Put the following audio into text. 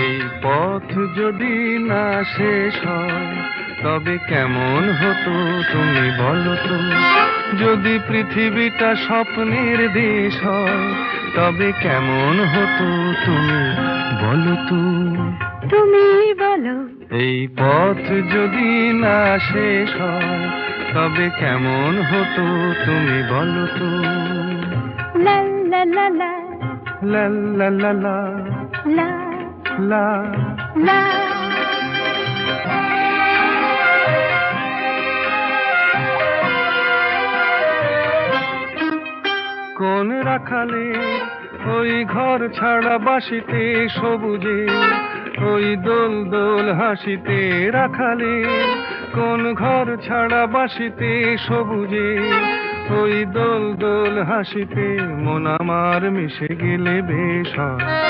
এই পথ যদি না শেষ হয় তবে কেমন হতো তুমি বলো তো। যদি পৃথিবীটা স্বপ্নের দেশ হয় তবে কেমন হতো তুমি বলো তো। তুমি বলো। এই পথ যদি না শেষ হয় তবে কেমন হতো তুমি বলো তো। লা লা লা লা লা লা লা লা লা লা। লা। কোন রাখালে ওই ঘর ছাড়া বাসিতে সবুজে ওই দোল দোল হাসিতে রাখালে। কোন ঘর ছাড়া বাসিতে সবুজে ওই দোল দোল হাসিতে মন আমার মিশে গেলে বেশ হয়।